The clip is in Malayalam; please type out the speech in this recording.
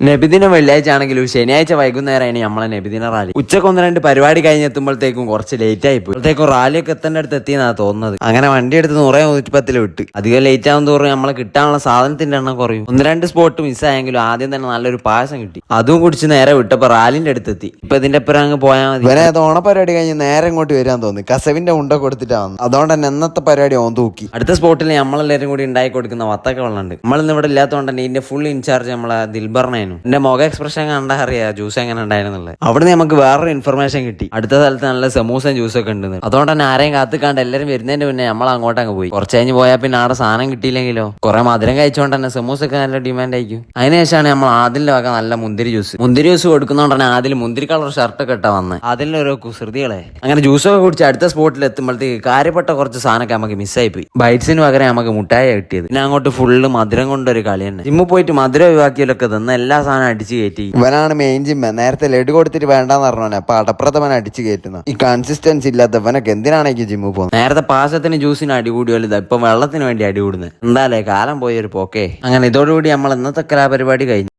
നബിദിന വെള്ളിയാഴ്ച ആണെങ്കിലും ശനിയാഴ്ച വൈകുന്നേരമാണ് നമ്മളെ നബിദിന റാലി. ഉച്ചക്ക് 1-2 പരിപാടി കഴിഞ്ഞെത്തുമ്പോഴത്തേക്കും കുറച്ച് ലേറ്റ് ആയി പോയി. അപ്പോഴത്തേക്കും റാലിയൊക്കെ എത്തേണ്ട അടുത്ത് എത്തിയെന്നാണ് തോന്നുന്നത്. അങ്ങനെ വണ്ടി എടുത്ത് 100-110 വിട്ട്. അധികം ലേറ്റ് ആകും തോറും നമ്മളെ കിട്ടാനുള്ള സാധനത്തിന്റെ എണ്ണം കുറയും. 1-2 സ്പോട്ട് മിസ്സായെങ്കിലും ആദ്യം തന്നെ നല്ലൊരു പായസം കിട്ടി. അതും കുടിച്ച് നേരെ വിട്ടപ്പോ റാലിന്റെ അടുത്തെത്തി. ഇപ്പൊ ഇതിന്റെ അപ്പുറം അങ്ങ് പോയാൽ മതി. ഇവനെ അത് ഓണപരിപാടി കഴിഞ്ഞ് നേരെ ഇങ്ങോട്ട് വരാൻ തോന്നി. കസവിന്റെ ഉണ്ട കൊടുത്തിട്ടാണ്. അതുകൊണ്ട് തന്നെ എന്നത്തെ പരിപാടി ഓൻ തൂക്കി. അടുത്ത സ്പോട്ടിൽ നമ്മളെല്ലാവരും കൂടി ഉണ്ടാക്കി കൊടുക്കുന്ന വത്തക്ക വെള്ളമുണ്ട്. നമ്മളിന്ന് ഇവിടെ ഇല്ലാത്തതുകൊണ്ട് തന്നെ ഇതിന്റെ ഫുൾ ഇൻചാർജ് നമ്മളെ ദിൽബറിനായിരുന്നു. എന്റെ മുഖ എക്സ്പ്രഷൻ കണ്ടാ അറിയാം ജ്യൂസ് എങ്ങനെ ഉണ്ടായിരുന്നുള്ളത്. അവിടുന്ന് നമുക്ക് വേറൊരു ഇൻഫർമേഷൻ കിട്ടി. അടുത്ത സ്ഥലത്ത് നല്ല സമൂസയും ജ്യൂസൊക്കെ ഉണ്ട്. അതുകൊണ്ട് തന്നെ ആരെയും കാത്തുക്കാണ്ട് എല്ലാവരും വരുന്നതിന് മുന്നേ നമ്മൾ അങ്ങോട്ട് അങ്ങ് പോയി. കുറച്ച് കഴിഞ്ഞ് പോയാൽ പിന്നെ അവിടെ സാധനം കിട്ടിയില്ലെങ്കിലോ കുറെ മധുരം കഴിച്ചുകൊണ്ട് തന്നെ സമൂസൊക്കെ നല്ല ഡിമാൻഡ് ആയിരിക്കും. അതിനുശേഷമാണ് നമ്മൾ ആദിലിന്റെ വക നല്ല മുന്തിരി ജ്യൂസ് കൊടുക്കുന്നതുകൊണ്ട് തന്നെ ആദിൽ മുന്തിരി കളർ ഷർട്ടൊക്കെ ഇട്ടാ വന്നത്. അതിലെ ഓരോ കുസൃതികളെ അങ്ങനെ ജ്യൂസൊക്കെ കുടിച്ച് അടുത്ത സ്പോട്ടിൽ എത്തുമ്പോഴത്തേക്ക് കാര്യപ്പെട്ട കുറച്ച് സാധനമൊക്കെ നമുക്ക് മിസ്സായി പോയി. ബൈറ്റ്സിന് പകരം നമുക്ക് മുട്ടായി കിട്ടിയത്. പിന്നെ അങ്ങോട്ട് ഫുള്ള് മധുരം കൊണ്ടൊരു കളി തന്നെ. ജിമ്മിൽ പോയിട്ട് മധുരം ഒഴിവാക്കിയാലൊക്കെ തന്ന എല്ലാ സാധനം അടിച്ച് കയറ്റി. ഇവനാണ് മെയിൻ ജിമ്മ. നേരത്തെ ലഡു കൊടുത്തിട്ട് വേണ്ടെന്ന് പറഞ്ഞോനെ അപ്പൊ അടപ്രഥമൻ അടിച്ചു കയറ്റുന്ന. ഈ കൺസിസ്റ്റൻസി ഇല്ലാത്തവനൊക്കെ എന്തിനാണ് ജിമ്മിൽ പോകുന്നത്? നേരത്തെ പാശത്തിന് ജ്യൂസിന് അടികൂടിയല്ലോ, ഇപ്പൊ വെള്ളത്തിന് വേണ്ടി അടികൂടുന്നത്. എന്തായാലേ കാലം പോയൊരു പോക്കേ. അങ്ങനെ ഇതോടുകൂടി നമ്മൾ ഇന്നത്തെ കലാപരിപാടി കഴിഞ്ഞു.